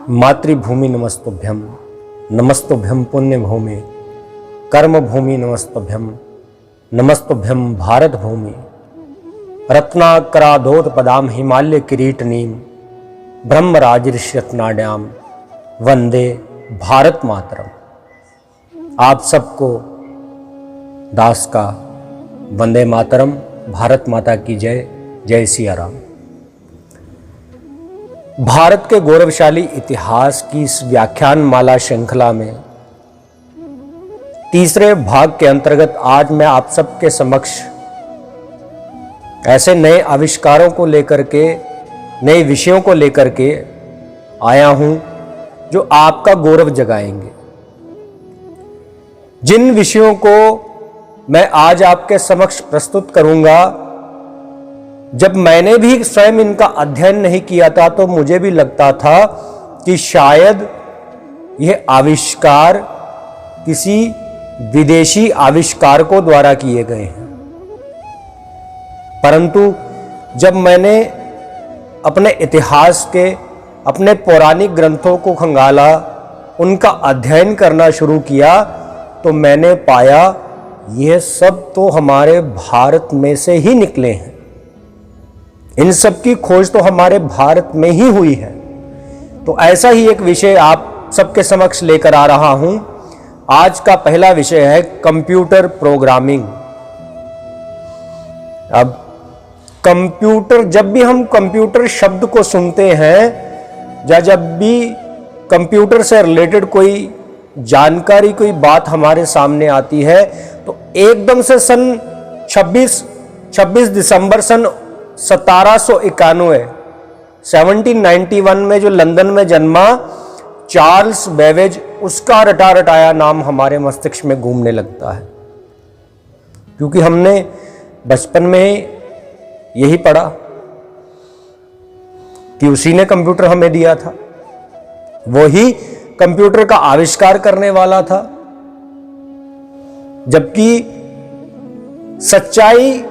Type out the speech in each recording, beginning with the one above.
मातृभूमि नमस्तुभ्यं, नमस्तुभ्यं पुण्यभूमि, कर्मभूमि नमस्तुभ्यं, नमस्तुभ्यं भारत भूमि, रत्नाकरादोत्पदां हिमालय किरीटनीं, ब्रह्मराजर्षिरत्नाढ्यां वंदे भारत मातरम। आप सबको दास का वंदे मातरम, भारत माता की जय, जय सिया राम। भारत के गौरवशाली इतिहास की इस व्याख्यान माला श्रृंखला में तीसरे भाग के अंतर्गत आज मैं आप सबके समक्ष ऐसे नए आविष्कारों को लेकर के, नए विषयों को लेकर के आया हूं जो आपका गौरव जगाएंगे। जिन विषयों को मैं आज आपके समक्ष प्रस्तुत करूंगा, जब मैंने भी स्वयं इनका अध्ययन नहीं किया था तो मुझे भी लगता था कि शायद यह आविष्कार किसी विदेशी आविष्कारकों द्वारा किए गए हैं। परंतु जब मैंने अपने इतिहास के, अपने पौराणिक ग्रंथों को खंगाला, उनका अध्ययन करना शुरू किया तो मैंने पाया यह सब तो हमारे भारत में से ही निकले हैं। इन सब की खोज तो हमारे भारत में ही हुई है। तो ऐसा ही एक विषय आप सबके समक्ष लेकर आ रहा हूं। आज का पहला विषय है कंप्यूटर प्रोग्रामिंग। अब कंप्यूटर, जब भी हम कंप्यूटर शब्द को सुनते हैं या जब भी कंप्यूटर से रिलेटेड कोई जानकारी, कोई बात हमारे सामने आती है तो एकदम से सन 26 दिसंबर सन 1791 में जो लंदन में जन्मा चार्ल्स बेबेज, उसका रटा रटाया नाम हमारे मस्तिष्क में घूमने लगता है, क्योंकि हमने बचपन में यही पढ़ा कि उसी ने कंप्यूटर हमें दिया था, वही कंप्यूटर का आविष्कार करने वाला था। जबकि सच्चाई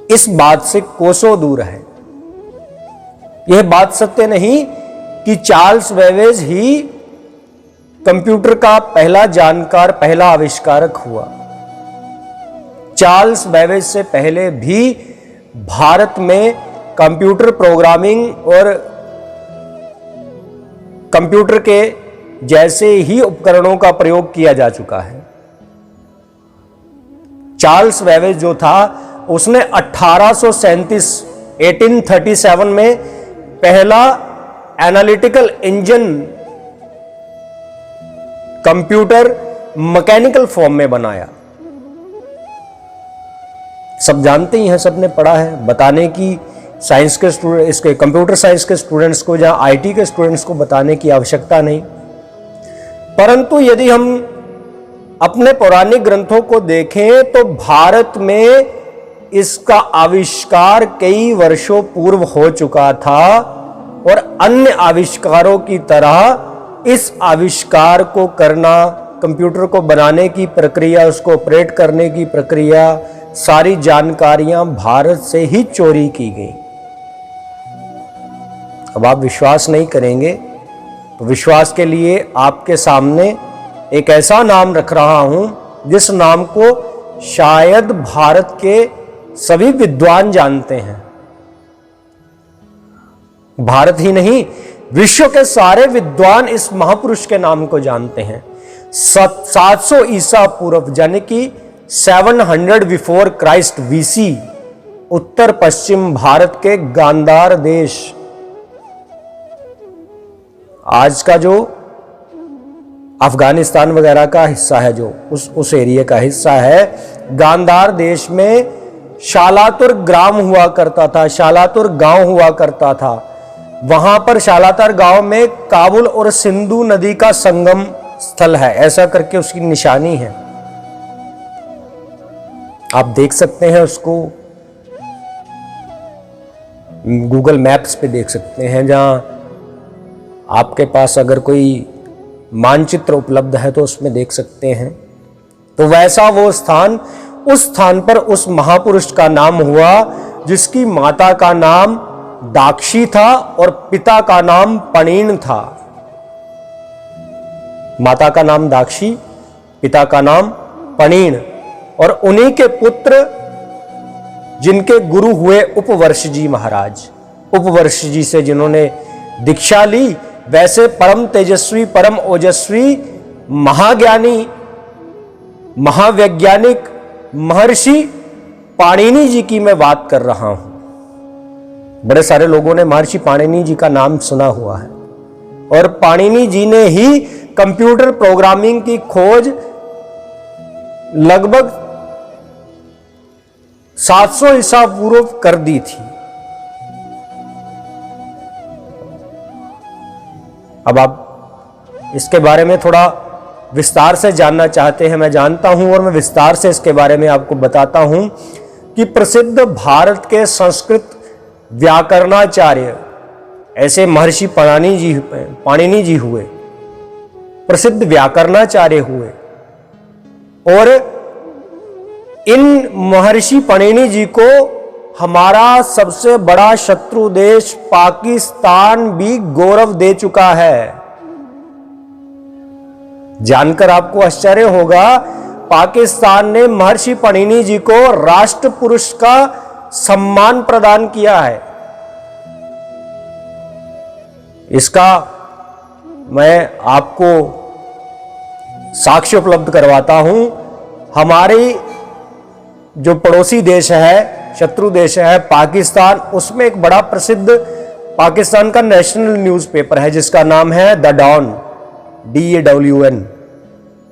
इस बात से कोसों दूर है। यह बात सत्य नहीं कि चार्ल्स बेबेज ही कंप्यूटर का पहला जानकार, पहला आविष्कारक हुआ। चार्ल्स बेबेज से पहले भी भारत में कंप्यूटर प्रोग्रामिंग और कंप्यूटर के जैसे ही उपकरणों का प्रयोग किया जा चुका है। चार्ल्स बेबेज जो था उसने 1837 में पहला analytical engine computer mechanical form में बनाया। सब जानते ही हैं, सबने पढ़ा है। बताने की साइंस के स्टूडेंट, इसके कंप्यूटर साइंस के स्टूडेंट्स को या आईटी के स्टूडेंट्स को बताने की आवश्यकता नहीं। परंतु यदि हम अपने पौराणिक ग्रंथों को देखें तो भारत में इसका आविष्कार कई वर्षों पूर्व हो चुका था और अन्य आविष्कारों की तरह इस आविष्कार को करना, कंप्यूटर को बनाने की प्रक्रिया, उसको ऑपरेट करने की प्रक्रिया, सारी जानकारियां भारत से ही चोरी की गई। अब आप विश्वास नहीं करेंगे तो विश्वास के लिए आपके सामने एक ऐसा नाम रख रहा हूं जिस नाम को शायद भारत के सभी विद्वान जानते हैं। भारत ही नहीं, विश्व के सारे विद्वान इस महापुरुष के नाम को जानते हैं। 700 ईसा पूर्व, यानी कि 700 बिफोर क्राइस्ट BC, उत्तर पश्चिम भारत के गांधार देश, आज का जो अफगानिस्तान वगैरह का हिस्सा है, जो उस एरिया का हिस्सा है, गांधार देश में शालातुर ग्राम हुआ करता था, शालातुर गांव हुआ करता था। वहां पर शालातुर गांव में काबुल और सिंधु नदी का संगम स्थल है, ऐसा करके उसकी निशानी है। आप देख सकते हैं उसको, गूगल मैप्स पे देख सकते हैं। जहां आपके पास अगर कोई मानचित्र उपलब्ध है तो उसमें देख सकते हैं। तो वैसा वो स्थान, उस स्थान पर उस महापुरुष का नाम हुआ जिसकी माता का नाम दाक्षी था और पिता का नाम पणीन था। माता का नाम दाक्षी, पिता का नाम पणीन, और उन्हीं के पुत्र जिनके गुरु हुए उपवर्ष जी महाराज। उपवर्ष जी से जिन्होंने दीक्षा ली, वैसे परम तेजस्वी, परम ओजस्वी, महाज्ञानी, महावैज्ञानिक महर्षि पाणिनि जी की मैं बात कर रहा हूं। बड़े सारे लोगों ने महर्षि पाणिनि जी का नाम सुना हुआ है, और पाणिनि जी ने ही कंप्यूटर प्रोग्रामिंग की खोज लगभग 700 ईसा पूर्व कर दी थी। अब आप इसके बारे में थोड़ा विस्तार से जानना चाहते हैं, मैं जानता हूं, और मैं विस्तार से इसके बारे में आपको बताता हूं कि प्रसिद्ध भारत के संस्कृत व्याकरणाचार्य ऐसे महर्षि पाणिनि जी हुए, प्रसिद्ध व्याकरणाचार्य हुए, और इन महर्षि पाणिनि जी को हमारा सबसे बड़ा शत्रु देश पाकिस्तान भी गौरव दे चुका है। जानकर आपको आश्चर्य होगा, पाकिस्तान ने महर्षि पाणिनि जी को राष्ट्र पुरुष का सम्मान प्रदान किया है। इसका मैं आपको साक्ष्य उपलब्ध करवाता हूं। हमारी जो पड़ोसी देश है, शत्रु देश है पाकिस्तान, उसमें एक बड़ा प्रसिद्ध पाकिस्तान का नेशनल न्यूज़पेपर है जिसका नाम है द डॉन, DAWN।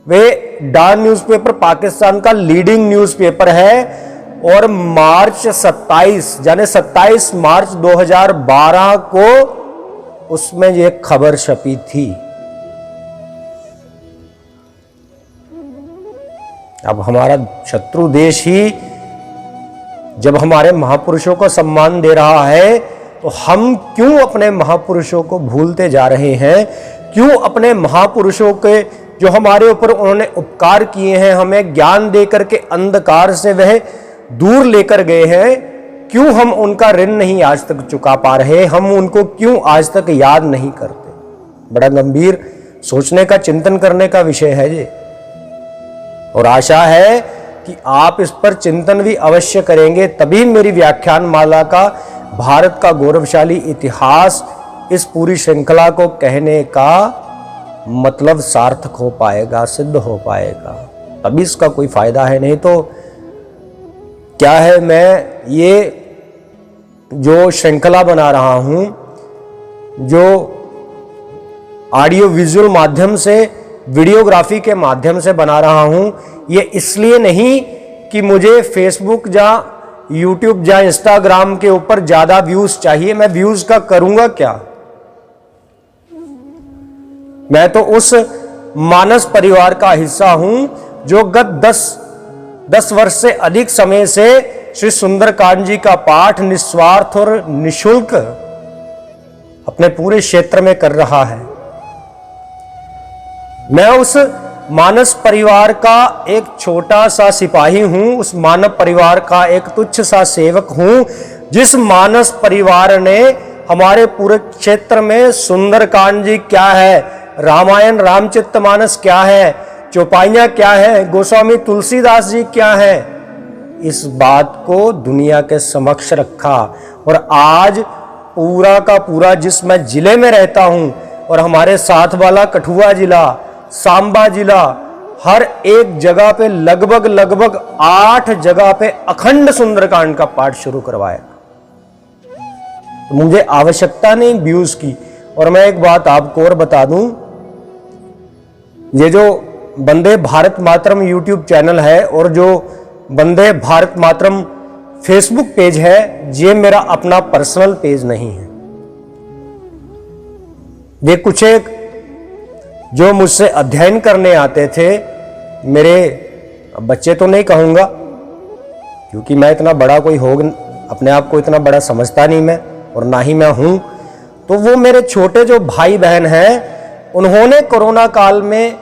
वे डॉन न्यूज़पेपर पाकिस्तान का लीडिंग न्यूज़पेपर है, और मार्च 27 यानी 27 मार्च 2012 को उसमें ये खबर छपी थी। अब हमारा शत्रु देश ही जब हमारे महापुरुषों को सम्मान दे रहा है, तो हम क्यों अपने महापुरुषों को भूलते जा रहे हैं? क्यों अपने महापुरुषों के जो हमारे ऊपर उन्होंने उपकार किए हैं, हमें ज्ञान देकर के अंधकार से वह दूर लेकर गए हैं, क्यों हम उनका ऋण नहीं आज तक चुका पा रहे? हम उनको क्यों आज तक याद नहीं करते? बड़ा गंभीर सोचने का, चिंतन करने का विषय है ये, और आशा है कि आप इस पर चिंतन भी अवश्य करेंगे, तभी मेरी व्याख्यान माला का भारत का गौरवशाली इतिहास इस पूरी श्रृंखला को कहने का मतलब सार्थक हो पाएगा, सिद्ध हो पाएगा, तभी इसका कोई फायदा है। नहीं तो क्या है, मैं ये जो श्रृंखला बना रहा हूं, जो ऑडियो विजुअल माध्यम से, वीडियोग्राफी के माध्यम से बना रहा हूं, ये इसलिए नहीं कि मुझे फेसबुक या यूट्यूब या इंस्टाग्राम के ऊपर ज्यादा व्यूज चाहिए। मैं व्यूज का करूंगा क्या? मैं तो उस मानस परिवार का हिस्सा हूं जो गत 10 वर्ष से अधिक समय से श्री सुंदरकांड जी का पाठ निस्वार्थ और निशुल्क अपने पूरे क्षेत्र में कर रहा है। मैं उस मानस परिवार का एक छोटा सा सिपाही हूं, उस मानव परिवार का एक तुच्छ सा सेवक हूं, जिस मानस परिवार ने हमारे पूरे क्षेत्र में सुंदरकांड जी क्या है, रामायण रामचरितमानस क्या है, चौपाइयां क्या है, गोस्वामी तुलसीदास जी क्या है, इस बात को दुनिया के समक्ष रखा। और आज पूरा का पूरा जिस मैं जिले में रहता हूं, और हमारे साथ वाला कठुआ जिला, सांबा जिला, हर एक जगह पे लगभग 8 जगह पे अखंड सुंदरकांड का पाठ शुरू करवाया। तो मुझे आवश्यकता नहीं व्यूज की। और मैं एक बात आपको और बता दूं, ये जो वंदे भारत मातरम यूट्यूब चैनल है और जो वंदे भारत मातरम फेसबुक पेज है, ये मेरा अपना पर्सनल पेज नहीं है। ये कुछ एक जो मुझसे अध्ययन करने आते थे, मेरे बच्चे तो नहीं कहूंगा क्योंकि मैं इतना बड़ा कोई हो, अपने आप को इतना बड़ा समझता नहीं मैं, और ना ही मैं हूं। तो वो मेरे छोटे जो भाई बहन हैं, उन्होंने कोरोना काल में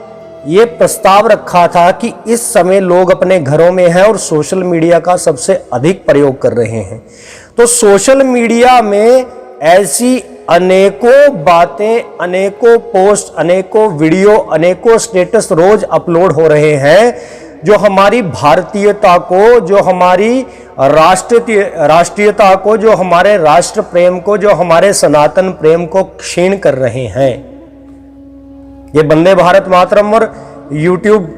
ये प्रस्ताव रखा था कि इस समय लोग अपने घरों में हैं और सोशल मीडिया का सबसे अधिक प्रयोग कर रहे हैं, तो सोशल मीडिया में ऐसी अनेकों बातें, अनेकों पोस्ट, अनेकों वीडियो, अनेकों स्टेटस रोज अपलोड हो रहे हैं जो हमारी भारतीयता को, जो हमारी राष्ट्रीयता को, जो हमारे राष्ट्र प्रेम को, जो हमारे सनातन प्रेम को क्षीण कर रहे हैं। ये वंदे भारत मातरम और यूट्यूब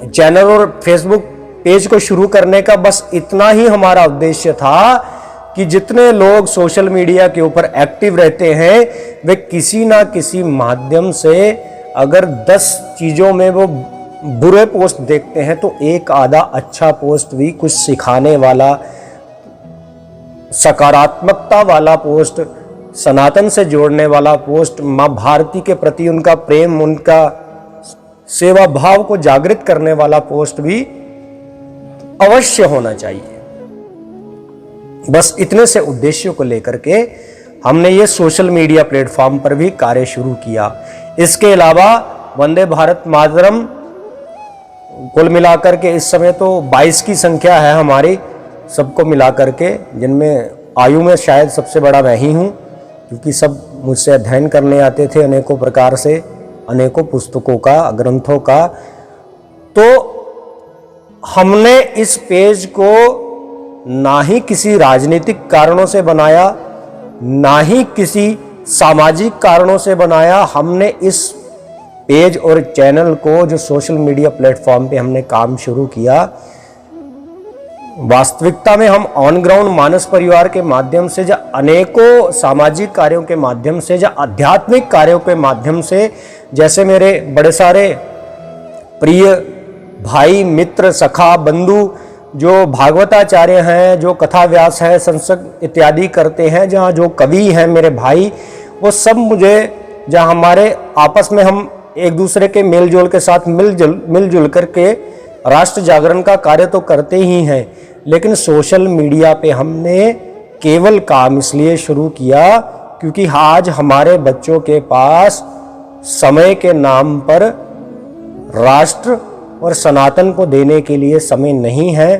चैनल और फेसबुक पेज को शुरू करने का बस इतना ही हमारा उद्देश्य था कि जितने लोग सोशल मीडिया के ऊपर एक्टिव रहते हैं वे किसी ना किसी माध्यम से अगर 10 चीजों में वो बुरे पोस्ट देखते हैं तो एक आधा अच्छा पोस्ट भी, कुछ सिखाने वाला, सकारात्मकता वाला पोस्ट, सनातन से जोड़ने वाला पोस्ट, मां भारती के प्रति उनका प्रेम, उनका सेवा भाव को जागृत करने वाला पोस्ट भी अवश्य होना चाहिए। बस इतने से उद्देश्यों को लेकर के हमने ये सोशल मीडिया प्लेटफॉर्म पर भी कार्य शुरू किया। इसके अलावा वंदे भारत मातरम कुल मिलाकर के इस समय तो 22 की संख्या है हमारी, सबको मिलाकर के, जिनमें आयु में शायद सबसे बड़ा मैं ही हूँ, क्योंकि सब मुझसे अध्ययन करने आते थे अनेकों प्रकार से, अनेकों पुस्तकों का, ग्रंथों का। तो हमने इस पेज को ना ही किसी राजनीतिक कारणों से बनाया, ना ही किसी सामाजिक कारणों से बनाया। हमने इस पेज और चैनल को, जो सोशल मीडिया प्लेटफॉर्म पे हमने काम शुरू किया, वास्तविकता में हम ऑन ग्राउंड मानस परिवार के माध्यम से, या अनेकों सामाजिक कार्यों के माध्यम से, या आध्यात्मिक कार्यों के माध्यम से, जैसे मेरे बड़े सारे प्रिय भाई, मित्र, सखा, बंधु जो भागवताचार्य हैं, जो कथा व्यास हैं, संसद इत्यादि करते हैं, जहाँ जो कवि हैं मेरे भाई, वो सब मुझे, जहाँ हमारे आपस में हम एक दूसरे के मेल जोल के साथ मिलजुल करके राष्ट्र जागरण का कार्य तो करते ही हैं, लेकिन सोशल मीडिया पे हमने केवल काम इसलिए शुरू किया क्योंकि आज हमारे बच्चों के पास समय के नाम पर राष्ट्र और सनातन को देने के लिए समय नहीं है।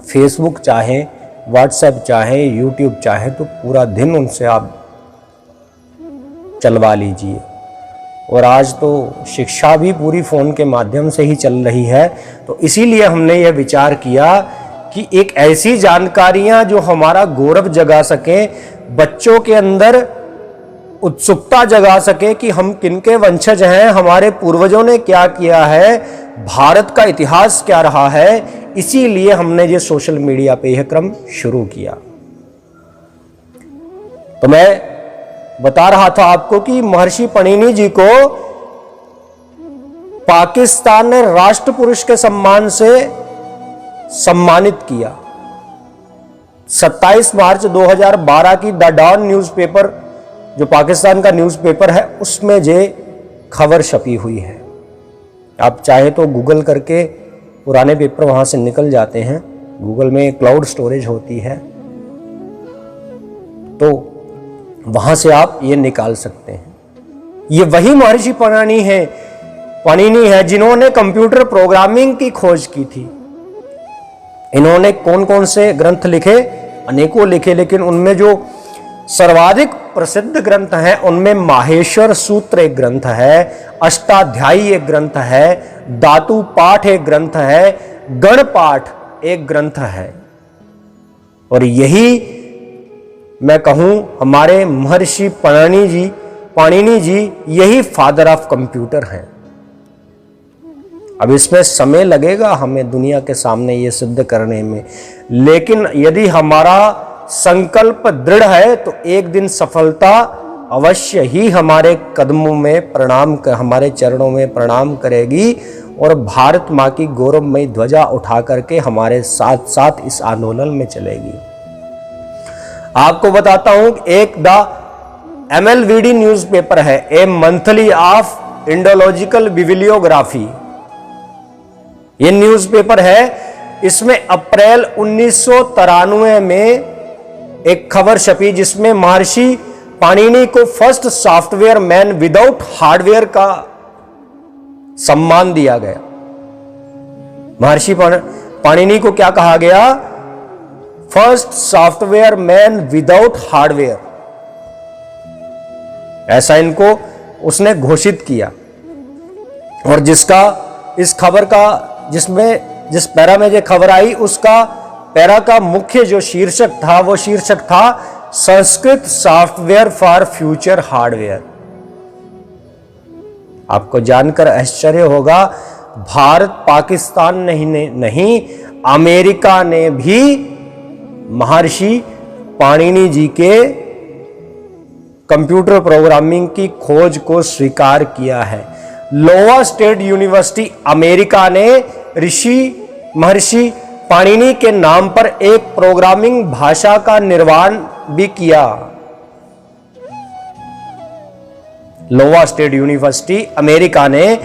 फेसबुक चाहे, व्हाट्सएप चाहे, यूट्यूब चाहे, तो पूरा दिन उनसे आप चलवा लीजिए। और आज तो शिक्षा भी पूरी फ़ोन के माध्यम से ही चल रही है। तो इसीलिए हमने यह विचार किया कि एक ऐसी जानकारियां जो हमारा गौरव जगा सकें, बच्चों के अंदर उत्सुकता जगा सके कि हम किनके वंशज हैं, हमारे पूर्वजों ने क्या किया है, भारत का इतिहास क्या रहा है, इसीलिए हमने ये सोशल मीडिया पे यह क्रम शुरू किया। तो मैं बता रहा था आपको कि महर्षि पणिनि जी को पाकिस्तान ने राष्ट्र पुरुष के सम्मान से सम्मानित किया। 27 मार्च 2012 की द डॉन न्यूज़पेपर, जो पाकिस्तान का न्यूज़पेपर है, उसमें ये खबर छपी हुई है। आप चाहे तो गूगल करके पुराने पेपर वहां से निकल जाते हैं, गूगल में क्लाउड स्टोरेज होती है, तो वहां से आप ये निकाल सकते हैं। ये वही महर्षि पणिनि है जिन्होंने कंप्यूटर प्रोग्रामिंग की खोज की थी। इन्होंने कौन कौन से ग्रंथ लिखे, अनेकों लिखे, लेकिन उनमें जो सर्वाधिक प्रसिद्ध ग्रंथ हैं उनमें माहेश्वर सूत्र एक ग्रंथ है, अष्टाध्यायी एक ग्रंथ है, धातु पाठ एक ग्रंथ है, गण पाठ एक ग्रंथ है। और यही मैं कहूं हमारे महर्षि पणिनि जी यही फादर ऑफ कंप्यूटर हैं। अब इसमें समय लगेगा हमें दुनिया के सामने ये सिद्ध करने में, लेकिन यदि हमारा संकल्प दृढ़ है तो एक दिन सफलता अवश्य ही हमारे कदमों में हमारे चरणों में प्रणाम करेगी और भारत माँ की गौरवमयी ध्वजा उठा करके हमारे साथ साथ इस आंदोलन में चलेगी। आपको बताता हूं एक द MLVD न्यूज़पेपर है, ए मंथली ऑफ इंडोलॉजिकल बिब्लियोग्राफी, ये न्यूज़पेपर है। इसमें अप्रैल 1993 में एक खबर छपी जिसमें महर्षि पणिनि को first software man without hardware का सम्मान दिया गया। महर्षि पणिनि को क्या कहा गया? First software man without hardware. ऐसा इनको उसने घोषित किया। और जिसका इस खबर का जिस पैरा में ये खबर आई, उसका पैरा का मुख्य जो शीर्षक था वो शीर्षक था Sanskrit software for future hardware. आपको जानकर आश्चर्य होगा, भारत पाकिस्तान नहीं अमेरिका ने भी महर्षि पाणिनि जी के कंप्यूटर प्रोग्रामिंग की खोज को स्वीकार किया है। लोवा स्टेट यूनिवर्सिटी अमेरिका ने महर्षि पाणिनि के नाम पर एक प्रोग्रामिंग भाषा का निर्माण भी किया। लोवा स्टेट यूनिवर्सिटी अमेरिका ने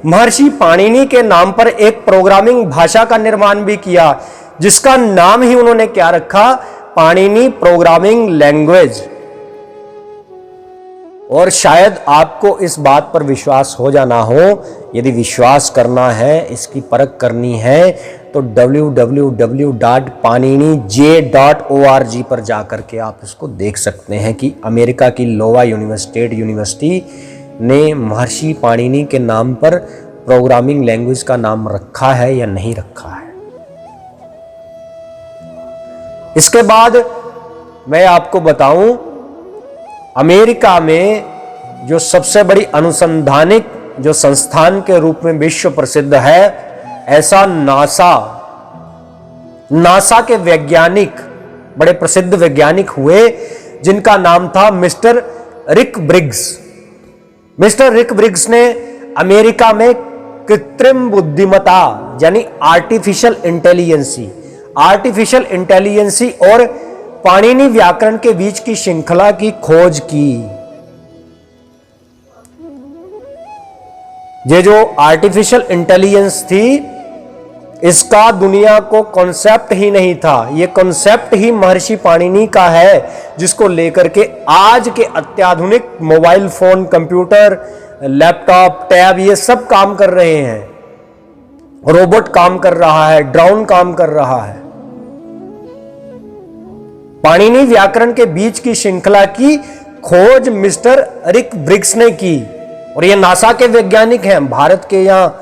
महर्षि पाणिनि के नाम पर एक प्रोग्रामिंग भाषा का निर्माण भी किया, जिसका नाम ही उन्होंने क्या रखा, पाणिनि प्रोग्रामिंग लैंग्वेज। और शायद आपको इस बात पर विश्वास हो जाना हो, यदि विश्वास करना है, इसकी परख करनी है, तो www.paninij.org पर जाकर के आप इसको देख सकते हैं कि अमेरिका की लोवा स्टेट यूनिवर्सिटी ने महर्षि पाणिनि के नाम पर प्रोग्रामिंग लैंग्वेज का नाम रखा है या नहीं रखा है। इसके बाद मैं आपको बताऊं, अमेरिका में जो सबसे बड़ी अनुसंधानिक जो संस्थान के रूप में विश्व प्रसिद्ध है, ऐसा नासा के वैज्ञानिक, बड़े प्रसिद्ध वैज्ञानिक हुए, जिनका नाम था मिस्टर रिक ब्रिग्स। मिस्टर रिक ब्रिग्स ने अमेरिका में कृत्रिम बुद्धिमत्ता यानी आर्टिफिशियल इंटेलिजेंसी और पाणिनि व्याकरण के बीच की श्रृंखला की खोज की। ये जो आर्टिफिशियल इंटेलिजेंस थी, इसका दुनिया को कॉन्सेप्ट ही नहीं था। ये कॉन्सेप्ट ही महर्षि पाणिनि का है, जिसको लेकर के आज के अत्याधुनिक mobile phone, computer, laptop, tab ये सब काम कर रहे हैं। रोबोट काम कर रहा है, ड्रोन काम कर रहा है। पाणिनि व्याकरण के बीच की श्रृंखला की खोज मिस्टर रिक ब्रिग्स ने की। और ये नासा के वैज्ञानिक हैं, भारत के या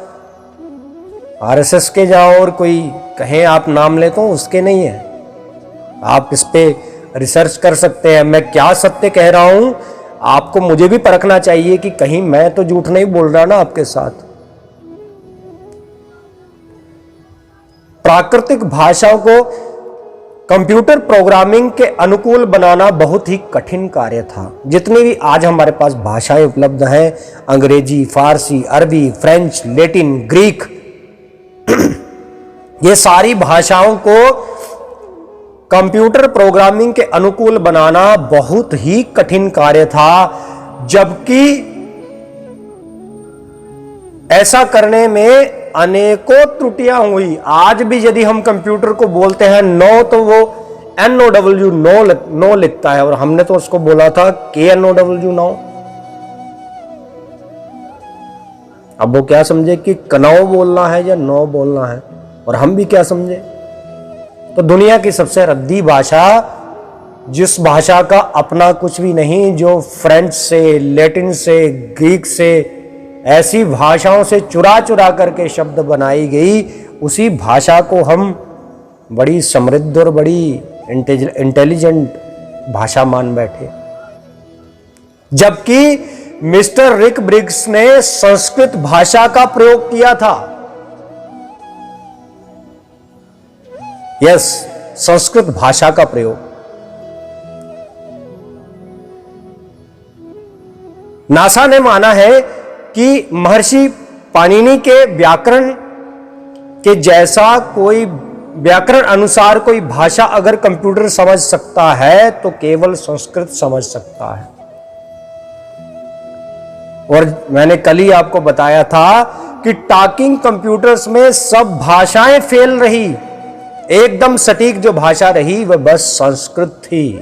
आरएसएस के या और कोई कहें आप नाम ले तो उसके नहीं है। आप इस पे रिसर्च कर सकते हैं। मैं क्या सत्य कह रहा हूं, आपको मुझे भी परखना चाहिए कि कहीं मैं तो झूठ नहीं बोल रहा ना आपके साथ। प्राकृतिक भाषाओं को कंप्यूटर प्रोग्रामिंग के अनुकूल बनाना बहुत ही कठिन कार्य था। जितनी भी आज हमारे पास भाषाएं उपलब्ध हैं, अंग्रेजी, फारसी, अरबी, फ्रेंच, लैटिन, ग्रीक, ये सारी भाषाओं को कंप्यूटर प्रोग्रामिंग के अनुकूल बनाना बहुत ही कठिन कार्य था। जबकि ऐसा करने में अनेकों त्रुटियां हुई। आज भी यदि हम कंप्यूटर को बोलते हैं नो, तो वो NOW नो लिखता है, और हमने तो उसको बोला था KNOW नो। अब वो क्या समझे कि कनौ बोलना है या नो बोलना है, और हम भी क्या समझे। तो दुनिया की सबसे रद्दी भाषा, जिस भाषा का अपना कुछ भी नहीं, जो फ्रेंच से, लैटिन से, ग्रीक से, ऐसी भाषाओं से चुरा करके शब्द बनाई गई, उसी भाषा को हम बड़ी समृद्ध और बड़ी इंटेलिजेंट भाषा मान बैठे। जबकि मिस्टर रिक ब्रिग्स ने संस्कृत भाषा का प्रयोग किया था। यस, संस्कृत भाषा का प्रयोग। नासा ने माना है कि महर्षि पाणिनि के व्याकरण के जैसा कोई व्याकरण अनुसार कोई भाषा अगर कंप्यूटर समझ सकता है तो केवल संस्कृत समझ सकता है। और मैंने कल ही आपको बताया था कि टॉकिंग कंप्यूटर्स में सब भाषाएं फेल रही। एकदम सटीक जो भाषा रही वह बस संस्कृत थी।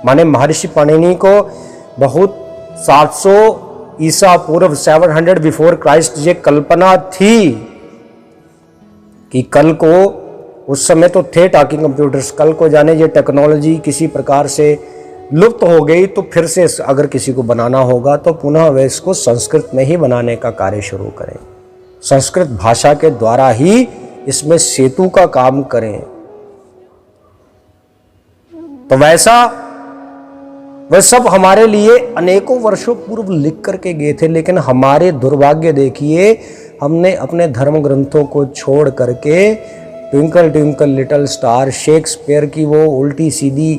माने महर्षि पाणिनि को बहुत 700 ईसा पूर्व 700 बिफोर क्राइस्ट ये कल्पना थी कि कल को, उस समय तो थे टॉकिंग कंप्यूटर्स, कल को जाने ये टेक्नोलॉजी किसी प्रकार से लुप्त हो गई तो फिर से अगर किसी को बनाना होगा तो पुनः वे इसको संस्कृत में ही बनाने का कार्य शुरू करें, संस्कृत भाषा के द्वारा ही इसमें सेतु का काम करें। तो वैसा वह सब हमारे लिए अनेकों वर्षों पूर्व लिख करके गए थे, लेकिन हमारे दुर्भाग्य देखिए, हमने अपने धर्म ग्रंथों को छोड़ करके twinkle twinkle little star, Shakespeare की वो उल्टी सीधी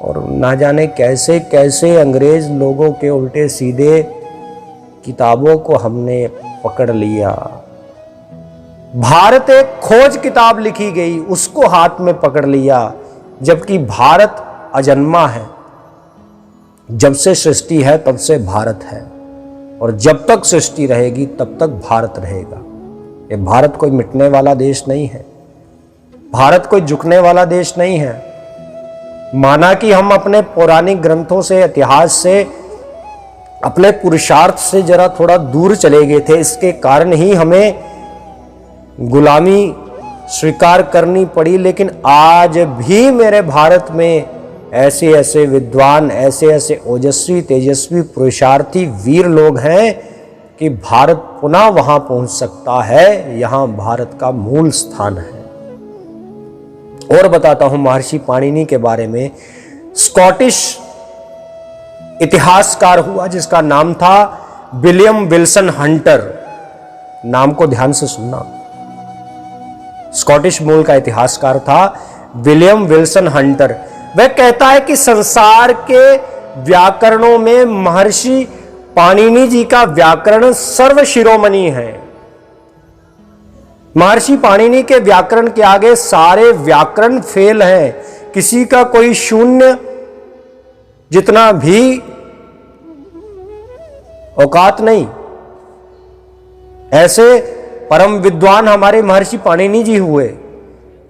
और ना जाने कैसे कैसे अंग्रेज लोगों के उल्टे सीधे किताबों को हमने पकड़ लिया। भारत एक खोज किताब लिखी गई, उसको हाथ में पकड़ लिया, जबकि भारत अजन्मा है। जब से सृष्टि है तब से भारत है, और जब तक सृष्टि रहेगी तब तक भारत रहेगा। ये भारत कोई मिटने वाला देश नहीं है, भारत कोई झुकने वाला देश नहीं है। माना कि हम अपने पौराणिक ग्रंथों से, इतिहास से, अपने पुरुषार्थ से जरा थोड़ा दूर चले गए थे, इसके कारण ही हमें गुलामी स्वीकार करनी पड़ी। लेकिन आज भी मेरे भारत में ऐसे ऐसे विद्वान, ऐसे ऐसे ओजस्वी तेजस्वी पुरुषार्थी वीर लोग हैं कि भारत पुनः वहां पहुंच सकता है। यहां भारत का मूल स्थान है। और बताता हूं महर्षि पाणिनि के बारे में। स्कॉटिश इतिहासकार हुआ जिसका नाम था विलियम विल्सन हंटर। नाम को ध्यान से सुनना। स्कॉटिश मूल का इतिहासकार था विलियम विल्सन हंटर। वह कहता है कि संसार के व्याकरणों में महर्षि पाणिनि जी का व्याकरण सर्वशिरोमणि है। महर्षि पाणिनि के व्याकरण के आगे सारे व्याकरण फेल हैं, किसी का कोई शून्य जितना भी औकात नहीं। ऐसे परम विद्वान हमारे महर्षि पाणिनि जी हुए।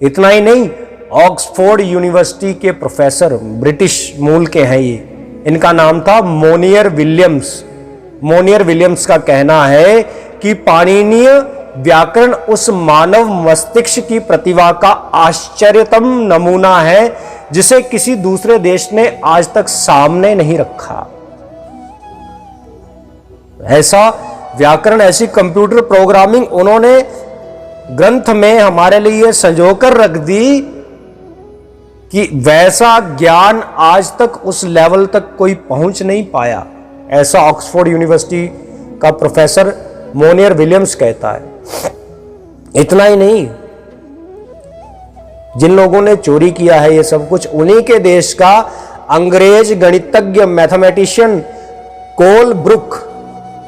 इतना ही नहीं, ऑक्सफोर्ड यूनिवर्सिटी के प्रोफेसर, ब्रिटिश मूल के हैं ये, इनका नाम था मोनियर विलियम्स। मोनियर विलियम्स का कहना है कि पाणिनीय व्याकरण उस मानव मस्तिष्क की प्रतिभा का आश्चर्यतम नमूना है जिसे किसी दूसरे देश ने आज तक सामने नहीं रखा। ऐसा व्याकरण, ऐसी कंप्यूटर प्रोग्रामिंग उन्होंने ग्रंथ में हमारे लिए संजोकर रख दी कि वैसा ज्ञान आज तक उस लेवल तक कोई पहुंच नहीं पाया। ऐसा ऑक्सफोर्ड यूनिवर्सिटी का प्रोफेसर मोनियर विलियम्स कहता है। इतना ही नहीं, जिन लोगों ने चोरी किया है ये सब कुछ, उन्हीं के देश का अंग्रेज गणितज्ञ मैथमेटिशियन कोलब्रुक,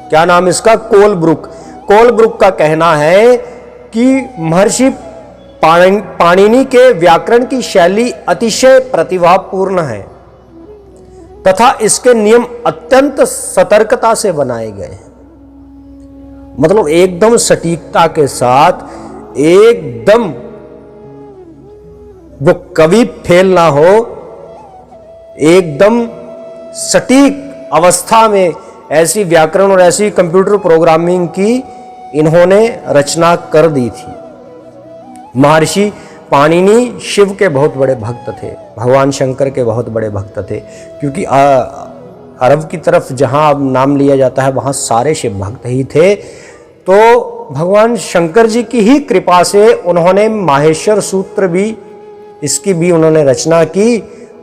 क्या नाम इसका, कोलब्रुक का कहना है कि महर्षि पाणिनि के व्याकरण की शैली अतिशय प्रतिभापूर्ण है तथा इसके नियम अत्यंत सतर्कता से बनाए गए हैं। मतलब एकदम सटीकता के साथ, एकदम वो कभी फेल ना हो, एकदम सटीक अवस्था में ऐसी व्याकरण और ऐसी कंप्यूटर प्रोग्रामिंग की इन्होंने रचना कर दी थी। महर्षि पाणिनि शिव के बहुत बड़े भक्त थे, भगवान शंकर के बहुत बड़े भक्त थे, क्योंकि अरब की तरफ जहाँ अब नाम लिया जाता है वहाँ सारे शिव भक्त ही थे। तो भगवान शंकर जी की ही कृपा से उन्होंने माहेश्वर सूत्र भी, इसकी भी उन्होंने रचना की,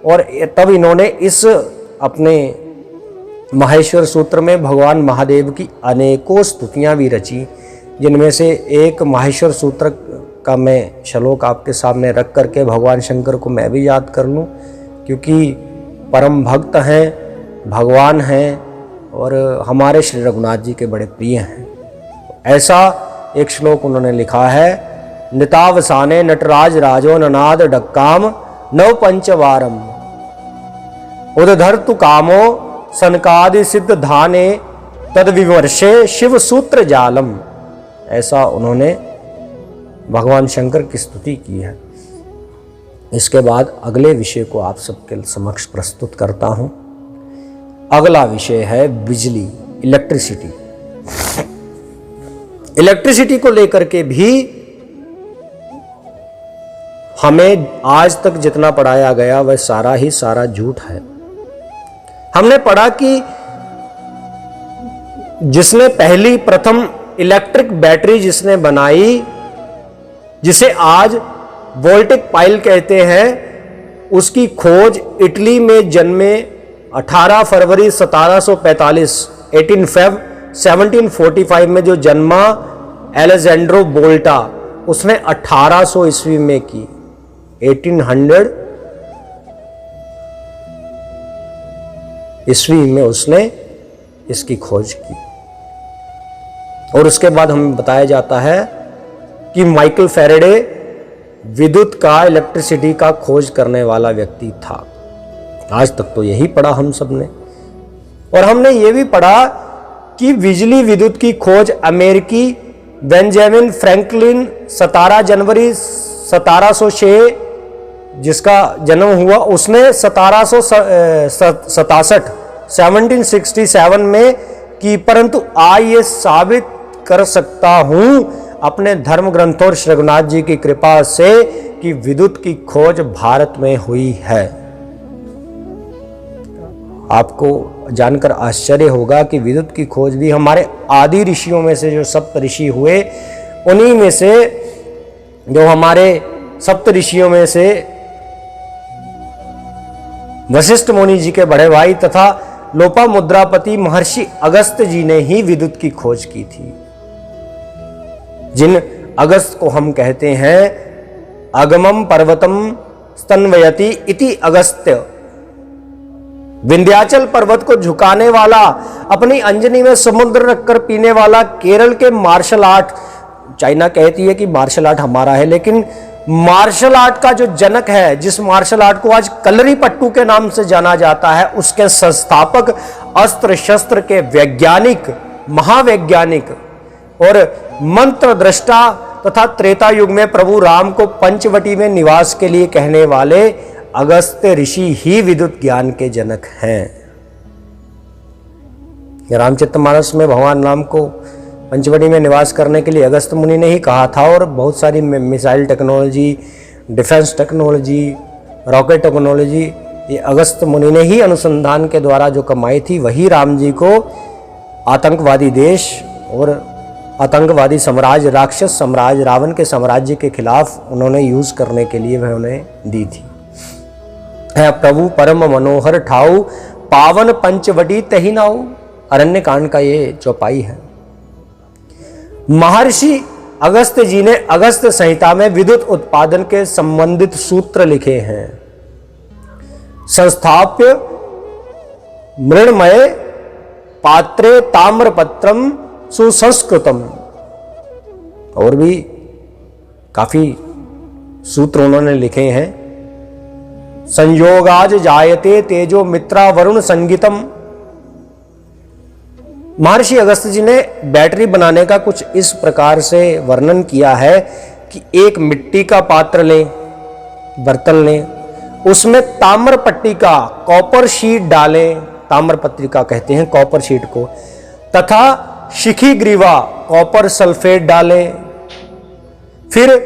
और तब इन्होंने इस अपने माहेश्वर सूत्र में भगवान महादेव की अनेकों स्तुतियाँ भी रची, जिनमें से एक माहेश्वर सूत्र का मैं श्लोक आपके सामने रख करके भगवान शंकर को मैं भी याद कर लूं, क्योंकि परम भक्त हैं, भगवान हैं और हमारे श्री रघुनाथ जी के बड़े प्रिय हैं। ऐसा एक श्लोक उन्होंने लिखा है, नितावसाने नटराज राजो ननाद डक्काम नव पंचवारम उदधर तु कामो सनकादि सिद्ध धाने तद विवर्षे शिव सूत्र जालम। ऐसा उन्होंने भगवान शंकर की स्तुति की है। इसके बाद अगले विषय को आप सबके समक्ष प्रस्तुत करता हूं। अगला विषय है बिजली, इलेक्ट्रिसिटी। इलेक्ट्रिसिटी को लेकर के भी हमें आज तक जितना पढ़ाया गया वह सारा ही सारा झूठ है। हमने पढ़ा कि जिसने पहली प्रथम इलेक्ट्रिक बैटरी जिसने बनाई, जिसे आज वोल्टिक पाइल कहते हैं, उसकी खोज इटली में जन्मे 18 फरवरी 1745 18 फेब 1745 में जो जन्मा एलेजेंड्रो वोल्टा, उसने 1800 ईस्वी में की। 1800 ईस्वी में उसने इसकी खोज की। और उसके बाद हमें बताया जाता है कि माइकल फैराडे विद्युत का, इलेक्ट्रिसिटी का खोज करने वाला व्यक्ति था। आज तक तो यही पढ़ा हम सब ने। और हमने ये भी पढ़ा कि बिजली विद्युत की खोज अमेरिकी बेंजामिन फ्रैंकलिन 17 जनवरी 1706 जिसका जन्म हुआ, उसने 1767 में की। परंतु आज ये साबित कर सकता हूं अपने धर्म ग्रंथों और श्री रघुनाथ जी की कृपा से कि विद्युत की खोज भारत में हुई है। आपको जानकर आश्चर्य होगा कि विद्युत की खोज भी हमारे आदि ऋषियों में से, जो सप्त ऋषि हुए, उन्हीं में से, जो हमारे सप्त ऋषियों में से वशिष्ठ मुनि जी के बड़े भाई तथा लोपामुद्रापति महर्षि अगस्त्य जी ने ही विद्युत की खोज की थी। जिन अगस्त को हम कहते हैं अगमम पर्वतम स्तन्वयति इति अगस्त्य, विंध्याचल पर्वत को झुकाने वाला, अपनी अंजनी में समुद्र रखकर पीने वाला, केरल के मार्शल आर्ट, चाइना कहती है कि मार्शल आर्ट हमारा है, लेकिन मार्शल आर्ट का जो जनक है, जिस मार्शल आर्ट को आज कलरी पट्टू के नाम से जाना जाता है, उसके संस्थापक, अस्त्र शस्त्र के वैज्ञानिक, महावैज्ञानिक और मंत्र दृष्टा तथा त्रेता युग में प्रभु राम को पंचवटी में निवास के लिए कहने वाले अगस्त्य ऋषि ही विद्युत ज्ञान के जनक हैं। रामचरितमानस में भगवान राम को पंचवटी में निवास करने के लिए अगस्त मुनि ने ही कहा था। और बहुत सारी missile technology, defence technology, rocket technology, ये अगस्त मुनि ने ही अनुसंधान के द्वारा जो कमाई थी, वही राम जी को आतंकवादी देश और आतंकवादी साम्राज्य, राक्षस साम्राज्य, रावण के साम्राज्य के खिलाफ उन्होंने यूज करने के लिए वह उन्हें दी थी। है प्रभु परम मनोहर ठाऊ, पावन पंचवटी तही नाऊ, अरण्य कांड का ये चौपाई है। महर्षि अगस्त्य जी ने अगस्त्य संहिता में विद्युत उत्पादन के संबंधित सूत्र लिखे हैं। संस्थाप्य मृण्मय पात्रे ताम्रपत्रम सुसंस्कृतम, और भी काफी सूत्र उन्होंने लिखे हैं। संयोगाज जायते तेजो मित्रा वरुण संगीतम। महर्षि अगस्त्य जी ने बैटरी बनाने का कुछ इस प्रकार से वर्णन किया है कि एक मिट्टी का पात्र लें, बर्तन लें, उसमें ताम्र पट्टी का, कॉपर शीट डालें, ताम्र पत्रिका कहते हैं कॉपर शीट को, तथा शिखी ग्रीवा कॉपर सल्फेट डालें। फिर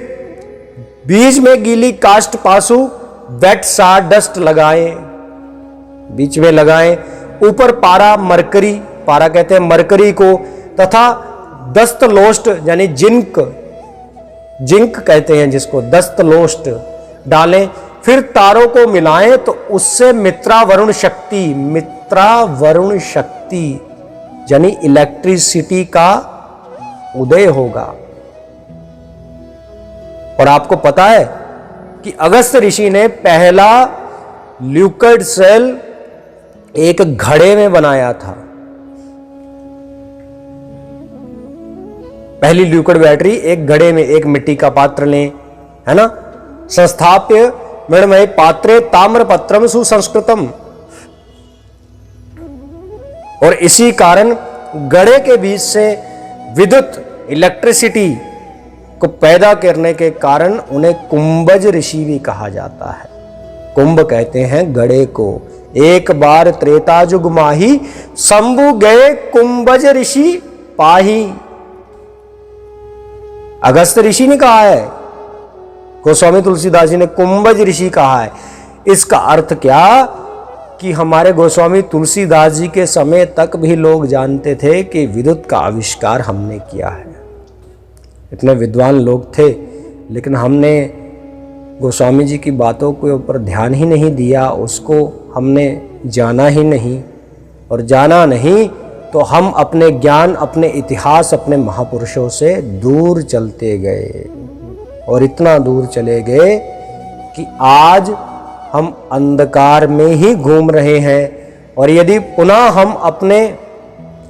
बीच में गीली कास्ट पासु वेट सार डस्ट लगाएं, बीच में लगाएं। ऊपर पारा मरकरी, पारा कहते हैं मरकरी को, तथा दस्तलोष्ट यानी जिंक, जिंक कहते हैं जिसको, दस्तलोष्ट डालें। फिर तारों को मिलाएं तो उससे मित्रा वरुण शक्ति, मित्रा वरुण शक्ति यानी इलेक्ट्रिसिटी का उदय होगा। और आपको पता है कि अगस्त्य ऋषि ने पहला ल्यूकड सेल एक घड़े में बनाया था। पहली ल्यूकड बैटरी एक घड़े में, एक मिट्टी का पात्र लें, है ना। संस्थाप्य मृण्मय पात्रे ताम्रपत्रम सुसंस्कृतम। और इसी कारण घड़े के बीच से विद्युत, इलेक्ट्रिसिटी को पैदा करने के कारण उन्हें कुंभज ऋषि भी कहा जाता है। कुंभ कहते हैं घड़े को। एक बार त्रेता जुग माही, शंभु गए कुंभज ऋषि पाही। अगस्त्य ऋषि ने कहा है, गोस्वामी तुलसीदास जी ने कुंभज ऋषि कहा है। इसका अर्थ क्या कि हमारे गोस्वामी तुलसीदास जी के समय तक भी लोग जानते थे कि विद्युत का आविष्कार हमने किया है। इतने विद्वान लोग थे, लेकिन हमने गोस्वामी जी की बातों के ऊपर ध्यान ही नहीं दिया, उसको हमने जाना ही नहीं, और जाना नहीं तो हम अपने ज्ञान, अपने इतिहास, अपने महापुरुषों से दूर चलते गए, और इतना दूर चले गए कि आज हम अंधकार में ही घूम रहे हैं। और यदि पुनः हम अपने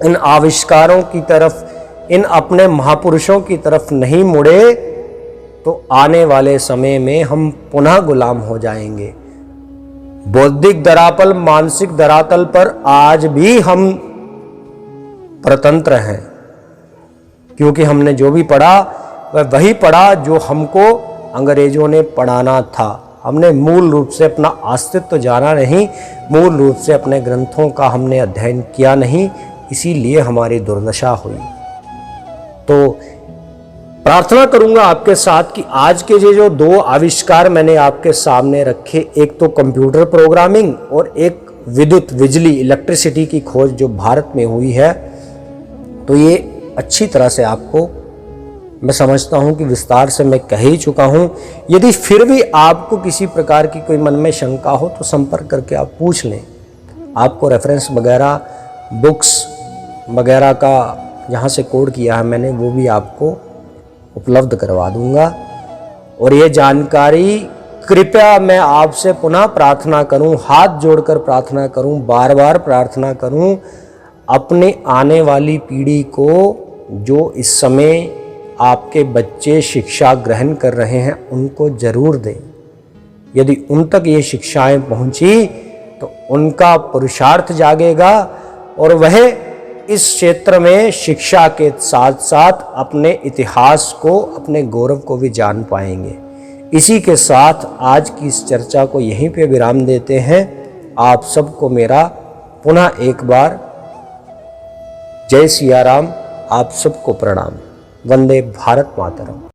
इन आविष्कारों की तरफ, इन अपने महापुरुषों की तरफ नहीं मुड़े, तो आने वाले समय में हम पुनः गुलाम हो जाएंगे। बौद्धिक धरातल, मानसिक धरातल पर आज भी हम परतंत्र हैं, क्योंकि हमने जो भी पढ़ा वह वही पढ़ा जो हमको अंग्रेजों ने पढ़ाना था। हमने मूल रूप से अपना अस्तित्व जाना नहीं, मूल रूप से अपने ग्रंथों का हमने अध्ययन किया नहीं, इसीलिए हमारी दुर्दशा हुई। तो प्रार्थना करूंगा आपके साथ कि आज के जो दो आविष्कार मैंने आपके सामने रखे, एक तो कंप्यूटर प्रोग्रामिंग और एक विद्युत, बिजली, इलेक्ट्रिसिटी की खोज जो भारत में हुई है, तो ये अच्छी तरह से आपको, मैं समझता हूं कि विस्तार से मैं कह ही चुका हूं। यदि फिर भी आपको किसी प्रकार की कोई मन में शंका हो तो संपर्क करके आप पूछ लें। आपको रेफरेंस वगैरह, बुक्स वगैरह का जहां से कोड किया है मैंने, वो भी आपको उपलब्ध करवा दूंगा। और ये जानकारी कृपया मैं आपसे पुनः प्रार्थना करूं, हाथ जोड़कर प्रार्थना करूं, बार बार प्रार्थना करूं, अपने आने वाली पीढ़ी को, जो इस समय आपके बच्चे शिक्षा ग्रहण कर रहे हैं, उनको जरूर दें। यदि उन तक ये शिक्षाएं पहुंची तो उनका पुरुषार्थ जागेगा, और वह इस क्षेत्र में शिक्षा के साथ साथ अपने इतिहास को, अपने गौरव को भी जान पाएंगे। इसी के साथ आज की इस चर्चा को यहीं पे विराम देते हैं। आप सबको मेरा पुनः एक बार जय सिया राम, आप सबको प्रणाम। वंदे भारत मातरम।